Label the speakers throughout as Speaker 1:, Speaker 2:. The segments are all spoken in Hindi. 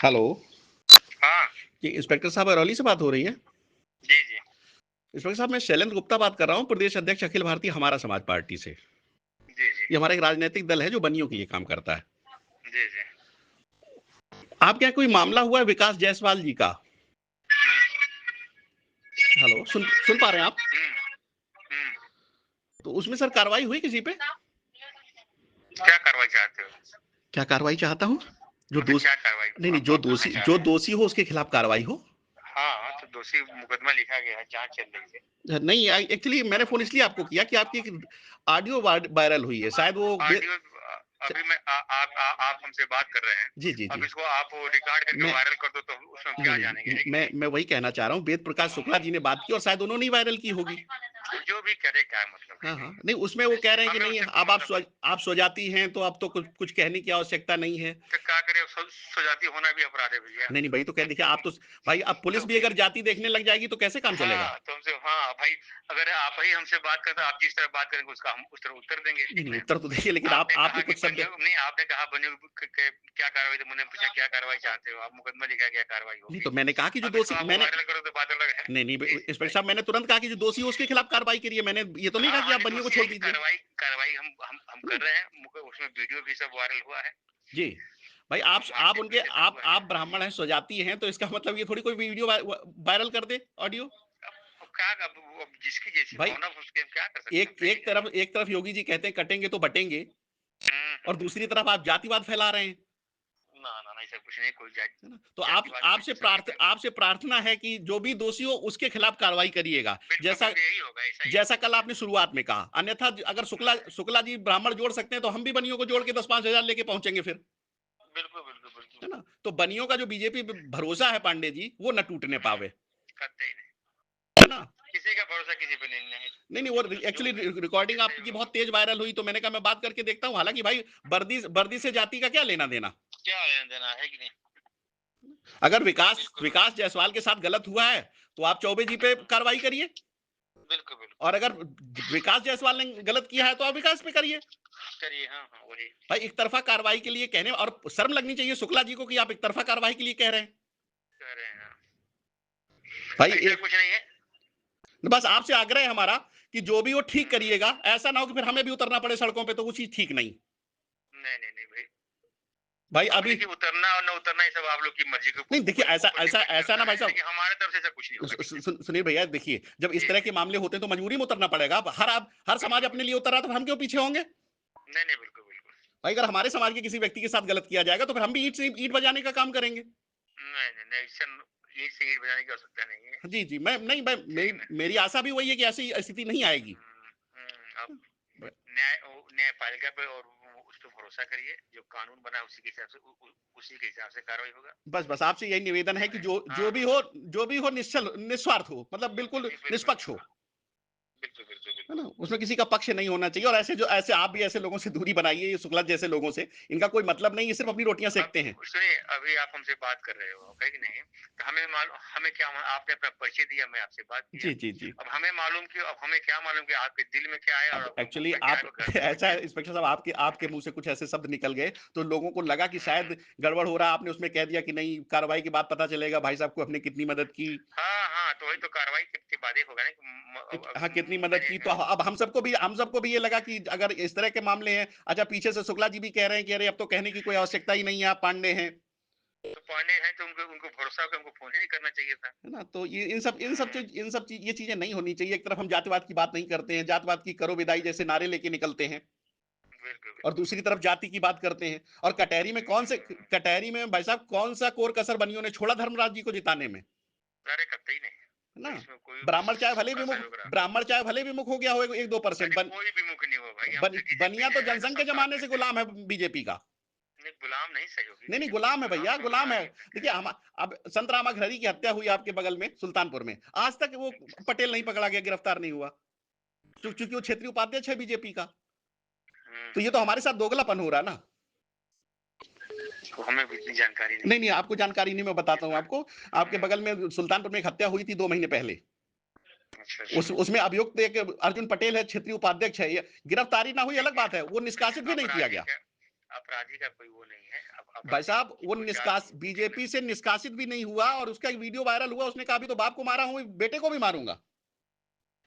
Speaker 1: हेलो।
Speaker 2: हाँ।
Speaker 1: जी, इंस्पेक्टर साहब अरौली से बात हो रही है?
Speaker 2: जी, जी।
Speaker 1: इंस्पेक्टर साहब, मैं शैलेंद्र गुप्ता बात कर रहा हूँ, प्रदेश अध्यक्ष अखिल भारतीय हमारा समाज पार्टी से।
Speaker 2: जी, जी।
Speaker 1: ये हमारा एक राजनीतिक दल है जो बनियों के लिए काम करता है।
Speaker 2: जी, जी।
Speaker 1: आपके यहाँ कोई मामला हुआ है विकास जायसवाल जी का? हेलो, सुन पा रहे हैं आप?
Speaker 2: हुँ।
Speaker 1: तो उसमें सर कार्रवाई हुई किसी पे?
Speaker 2: क्या कार्रवाई चाहते हो?
Speaker 1: क्या कार्रवाई चाहता हूँ? जो
Speaker 2: मतलब
Speaker 1: दोष
Speaker 2: क्या कार्रवाई
Speaker 1: नहीं, नहीं,
Speaker 2: आप करना चाह
Speaker 1: जो
Speaker 2: रहे हैं?
Speaker 1: दोषी हो उसके खिलाफ कार्रवाई हो।
Speaker 2: हाँ, तो दोषी मुकदमा लिखा गया है, जाँच चल रही है।
Speaker 1: नहीं, एक्चुअली मैंने फोन इसलिए आपको किया कि आपकी एक ऑडियो वायरल हुई है, शायद वो
Speaker 2: ऑडियो अभी मैं आप हमसे बात कर रहे हैं।
Speaker 1: जी, जी,
Speaker 2: अब
Speaker 1: जी।
Speaker 2: इसको आप रिकॉर्ड करके
Speaker 1: मैं
Speaker 2: वायरल कर दो तो उसमें
Speaker 1: नहीं,
Speaker 2: क्या
Speaker 1: नहीं,
Speaker 2: जानेंगे, है कि नहीं?
Speaker 1: मैं वही कहना चाह रहा हूँ, वेद प्रकाश शुक्ला जी ने बात की और शायद उन्होंने ही वायरल की होगी।
Speaker 2: जो भी करे क्या मतलब है
Speaker 1: हाँ,
Speaker 2: कि
Speaker 1: हाँ। नहीं, उसमें वो कह रहे हैं कि
Speaker 2: हमें
Speaker 1: नहीं,
Speaker 2: उससे कोई
Speaker 1: अब
Speaker 2: मतलब नहीं।
Speaker 1: आप स्वजाती हैं तो अब तो कुछ कहने की आवश्यकता नहीं है।
Speaker 2: तो क्या करें, स्वजाती होना भी अपराध है भैया।
Speaker 1: नहीं, नहीं, वही तो कह देखिए, आप तो भाई, अब पुलिस
Speaker 2: तो
Speaker 1: भी अगर जाति देखने लग जाएगी तो कैसे काम चलेगा?
Speaker 2: हाँ, तो हमसे हाँ भाई, अगर आप ही हमसे बात करते आप जिस तरह बात करेंगे उसका हम उस तरह उत्तर देंगे,
Speaker 1: नहीं,
Speaker 2: ठीक
Speaker 1: नहीं,
Speaker 2: ना?
Speaker 1: उत्तर तो देखिए, लेकिन
Speaker 2: आपने
Speaker 1: आप
Speaker 2: कहा
Speaker 1: भी
Speaker 2: कि
Speaker 1: कुछ शब्द
Speaker 2: बनियों नहीं, आपने कहा बनियों क्या कार्रवाई, तो मैंने पूछा क्या कार्रवाई चाहते हो आप? मुकदमा लिखा गया, कार्रवाई
Speaker 1: नहीं,
Speaker 2: होगी।
Speaker 1: तो मैंने कहा कि जो
Speaker 2: अब इसको
Speaker 1: दोषी
Speaker 2: आप
Speaker 1: मैंने
Speaker 2: वायरल करो तो बात अलग है।
Speaker 1: नहीं, नहीं,
Speaker 2: जी,
Speaker 1: इंस्पेक्टर
Speaker 2: भाई।
Speaker 1: साहब, मैंने तुरंत कहा कि जो दोषी हो उसके खिलाफ कार्रवाई करिए। मैंने ये तो नहीं कहा
Speaker 2: हाँ,
Speaker 1: कि
Speaker 2: हाँ,
Speaker 1: आप
Speaker 2: नहीं
Speaker 1: बनियों को
Speaker 2: दोषी है
Speaker 1: छोड़
Speaker 2: कि
Speaker 1: दीजिए।
Speaker 2: कार्रवाई हम
Speaker 1: है
Speaker 2: कर
Speaker 1: ना?
Speaker 2: रहे हैं। उसमें वीडियो भी सब वायरल हुआ है।
Speaker 1: जी। भाई, आप
Speaker 2: मारपीट
Speaker 1: उनके
Speaker 2: पीछे तक हुआ है।
Speaker 1: आप ब्राह्मण हैं, स्वजाती हैं, तो इसका मतलब ये थोड़ी कोई वीडियो वायरल कर दे, ऑडियो।
Speaker 2: अब क्या, अब जिसकी जैसी
Speaker 1: भाई,
Speaker 2: भावना उसके हम क्या कर सकते हैं, बताइए ना?
Speaker 1: एक तरफ योगी जी कहते हैं कटेंगे तो बटेंगे, और दूसरी
Speaker 2: हुँ।
Speaker 1: तरफ आप जातिवाद फैला रहे हैं।
Speaker 2: ना, ना, ना, ऐसा कुछ नहीं, कोई
Speaker 1: है ना? तो
Speaker 2: जातिवाद नहीं कर सकते।
Speaker 1: आपसे प्रार्थना है कि जो भी दोषी हो उसके खिलाफ कार्रवाई करिएगा,
Speaker 2: बिल्कुल,
Speaker 1: जैसा
Speaker 2: बिल्कुल यही होगा, ऐसा ही
Speaker 1: जैसा
Speaker 2: होगा।
Speaker 1: कल आपने शुरुआत में कहा। अन्यथा अगर शुक्ला जी ब्राह्मण जोड़ सकते हैं तो हम भी बनियों को जोड़ के 10-5 हजार लेके पहुंचेंगे फिर।
Speaker 2: बिल्कुल, बिल्कुल, बिल्कुल।
Speaker 1: है ना? तो बनियों का जो बीजेपी पे भरोसा है पांडे जी, वो न टूटने पावे।
Speaker 2: करते ही नहीं।
Speaker 1: है ना?
Speaker 2: किसी का भरोसा किसी पे नहीं है।
Speaker 1: नहीं, नहीं,
Speaker 2: जो
Speaker 1: वो
Speaker 2: जो जो
Speaker 1: एक्चुअली रिकॉर्डिंग
Speaker 2: जैसे
Speaker 1: आपकी बहुत तेज वायरल हुई, तो मैंने कहा मैं बात करके देखता हूँ। हालांकि भाई, वर्दी से जाति का क्या लेना देना?
Speaker 2: क्या लेना-देना है कि नहीं?
Speaker 1: अगर
Speaker 2: बिल्कुल,
Speaker 1: विकास जायसवाल के साथ गलत हुआ है तो आप चौबे जी पे कार्रवाई करिए,
Speaker 2: बिल्कुल, बिल्कुल।
Speaker 1: और अगर विकास जायसवाल ने गलत किया है तो आप विकास पे करिए।
Speaker 2: करिए, हाँ, हाँ, वही।
Speaker 1: भाई, एक तरफा कार्रवाई के लिए कहने, और शर्म लगनी चाहिए शुक्ला जी को कि आप एक तरफा कार्रवाई के लिए कह रहे हैं।
Speaker 2: कह रहे हैं, हाँ।
Speaker 1: भाई,
Speaker 2: ऐसा कुछ नहीं है।
Speaker 1: बस आपसे आग्रह है हमारा कि जो भी हो ठीक
Speaker 2: हुँ।
Speaker 1: करिएगा, ऐसा ना हो कि फिर हमें भी उतरना पड़े सड़कों पे, तो वो चीज ठीक नहीं।
Speaker 2: नहीं, नहीं, नहीं भाई।
Speaker 1: भाई,
Speaker 2: अब
Speaker 1: अभी
Speaker 2: देखिए उतरना और ना उतरना ये सब आप लोग की मर्ज़ी के
Speaker 1: नहीं, देखिए,
Speaker 2: ऊपर डिपेंड
Speaker 1: ऐसा ना
Speaker 2: करता
Speaker 1: भाई
Speaker 2: है।
Speaker 1: साहब।
Speaker 2: लेकिन हमारे तरफ से ऐसा कुछ नहीं होगा, ठीक है?
Speaker 1: सुनिए भैया, देखिए, जब इस
Speaker 2: जी,
Speaker 1: तरह
Speaker 2: जी।
Speaker 1: के मामले होते हैं तो मजबूरी में उतरना पड़ेगा। अब हर समाज
Speaker 2: बिल्कुल,
Speaker 1: अपने लिए
Speaker 2: बिल्कुल।
Speaker 1: उतर रहा है, तो हम क्यों पीछे होंगे?
Speaker 2: नहीं, नहीं, बिल्कुल, बिल्कुल।
Speaker 1: भाई, अगर हमारे समाज के किसी व्यक्ति के साथ गलत किया जाएगा तो फिर हम भी ईंट बजाने का काम करेंगे।
Speaker 2: नहीं, नहीं, नहीं, ईंट से ईंट बजाने की आवश्यकता नहीं है।
Speaker 1: जी, जी, मैं नहीं, मैं
Speaker 2: ठीक ना?
Speaker 1: मेरी आशा भी वही है कि ऐसी स्थिति नहीं आएगी।
Speaker 2: अब न्यायपालिका पे और उस पे भरोसा करिए, जो कानून बना है उसी के हिसाब से उसी के हिसाब से कार्रवाई होगा।
Speaker 1: बस आपसे यही निवेदन है
Speaker 2: ठीक
Speaker 1: कि
Speaker 2: ना?
Speaker 1: जो
Speaker 2: हाँ,
Speaker 1: भी
Speaker 2: हाँ।
Speaker 1: हो, निस्वार्थ हो, मतलब बिल्कुल
Speaker 2: जी, बिल्कुल।
Speaker 1: निष्पक्ष हो।
Speaker 2: बिल्कुल, बिल्कुल,
Speaker 1: है ना?
Speaker 2: बिल्कुल।
Speaker 1: उसमें किसी का पक्ष नहीं होना चाहिए, और ऐसे आप भी ऐसे लोगों से दूरी बनाइए, ये शुक्ला जैसे लोगों से। इनका कोई मतलब नहीं, ये सिर्फ अपनी रोटियां
Speaker 2: अब
Speaker 1: सेकते हैं।
Speaker 2: सुनिए, अभी आप हमसे बात कर रहे हो, है कि नहीं? तो हमें क्या आपने अपना परिचय दिया, मैं आपसे बात किया।
Speaker 1: जी, जी, जी।
Speaker 2: अब हमें क्या मालूम कि आपके दिल में क्या है और
Speaker 1: अब
Speaker 2: आपके मुँह
Speaker 1: एक्चुअली
Speaker 2: में क्या है,
Speaker 1: आप
Speaker 2: वो घर में
Speaker 1: ऐसा
Speaker 2: बैठे
Speaker 1: है
Speaker 2: हैं।
Speaker 1: इंस्पेक्टर साहब, आपके मुंह से कुछ ऐसे शब्द निकल गए, तो लोगों को लगा कि
Speaker 2: हुँ।
Speaker 1: शायद गड़बड़ हो रहा है। आपने उसमें कह दिया कि नहीं, कार्रवाई के बाद पता चलेगा भाई साहब को हमने कितनी मदद की।
Speaker 2: हाँ, हाँ, तो वही तो कार्रवाई के बाद ही होगा ना कि
Speaker 1: हाँ, कितनी मदद
Speaker 2: मैंने
Speaker 1: की, तो अब हम सबको भी ये लगा कि अगर इस तरह के मामले हैं। अच्छा, पीछे से शुक्ला जी भी कह रहे हैं कि अरे, अब तो कहने की कोई आवश्यकता ही नहीं है, आप पांडे हैं।
Speaker 2: तो पांडे हैं तो उनको उनको भरोसा होगा, उनको फ़ोन ही नहीं करना चाहिए था।
Speaker 1: है ना? तो ये
Speaker 2: हुँ,
Speaker 1: इन सब चीज ये चीजें नहीं होनी चाहिए। एक तरफ हम जातिवाद की बात नहीं करते हैं, जातिवाद की करो विदाई जैसे नारे लेके निकलते हैं,
Speaker 2: बिल्कुल,
Speaker 1: और
Speaker 2: बिल्कुल।
Speaker 1: दूसरी तरफ जाति की बात करते हैं। और कटहरी में भाई साहब कौन सा कोर कसर बनियों ने छोड़ा धर्मराज जी को जिताने में?
Speaker 2: अरे कतई नहीं,
Speaker 1: है ना?
Speaker 2: इसमें कोई कसर वगैरह
Speaker 1: ब्राह्मण चाहे भले विमुख हो गया हो 1-2%।
Speaker 2: अरे कोई भी मुख नहीं हुआ भाई, हम तो बीजेपी
Speaker 1: बनिया
Speaker 2: से
Speaker 1: तो
Speaker 2: हैं तो
Speaker 1: जनसंघ के
Speaker 2: सब साथ
Speaker 1: जमाने
Speaker 2: में
Speaker 1: से
Speaker 2: थे।
Speaker 1: गुलाम है बीजेपी का।
Speaker 2: नहीं गुलाम नहीं सही होगी,
Speaker 1: नहीं, नहीं,
Speaker 2: देखिए
Speaker 1: गुलाम है
Speaker 2: गुलाम
Speaker 1: भैया,
Speaker 2: तो
Speaker 1: गुलाम
Speaker 2: होना
Speaker 1: है।
Speaker 2: नहीं सकते।
Speaker 1: देखिए, हम अब संत रामाघरी की हत्या हुई आपके बगल में सुल्तानपुर में, आज तक वो पटेल नहीं पकड़ा गया, गिरफ्तार नहीं हुआ, क्योंकि वो क्षेत्रीय उपाध्यक्ष है बीजेपी का।
Speaker 2: हुँ,
Speaker 1: तो ये तो हमारे साथ दोगलापन हो रहा है ना।
Speaker 2: तो हमें भी इतनी जानकारी नहीं
Speaker 1: नहीं,
Speaker 2: है।
Speaker 1: नहीं, आपको जानकारी नहीं, मैं बताता हूँ आपको। आपके
Speaker 2: हुँ,
Speaker 1: बगल में सुल्तानपुर में एक हत्या हुई थी 2 महीने पहले।
Speaker 2: अच्छा, अच्छा।
Speaker 1: उसमें अभियुक्त एक अर्जुन पटेल है, क्षेत्रीय उपाध्यक्ष है। ये गिरफ्तारी ना हुई अलग
Speaker 2: देखिए
Speaker 1: बात है, वो निष्कासित भी नहीं किया
Speaker 2: अपराधी
Speaker 1: गया।
Speaker 2: का अपराधी का कोई वो नहीं है। अब
Speaker 1: भाई साहब वो
Speaker 2: कोई
Speaker 1: बीजेपी से निष्कासित भी नहीं हुआ और उसका एक वीडियो वायरल हुआ, उसने कहा अभी तो बाप को मारा हूं, बेटे को भी मारूंगा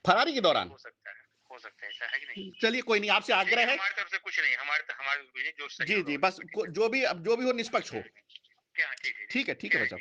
Speaker 1: फरारी के दौरान।
Speaker 2: हो सकता है, ऐसा है कि नहीं?
Speaker 1: चलिए कोई नहीं, आपसे आग्रह है,
Speaker 2: हमारी तरफ से कुछ नहीं, हमारे जो सही
Speaker 1: जी
Speaker 2: होगा
Speaker 1: जी,
Speaker 2: वो
Speaker 1: बस जो भी हो निष्पक्ष हो।
Speaker 2: क्या, ठीक है
Speaker 1: ठीक है भाई साहब।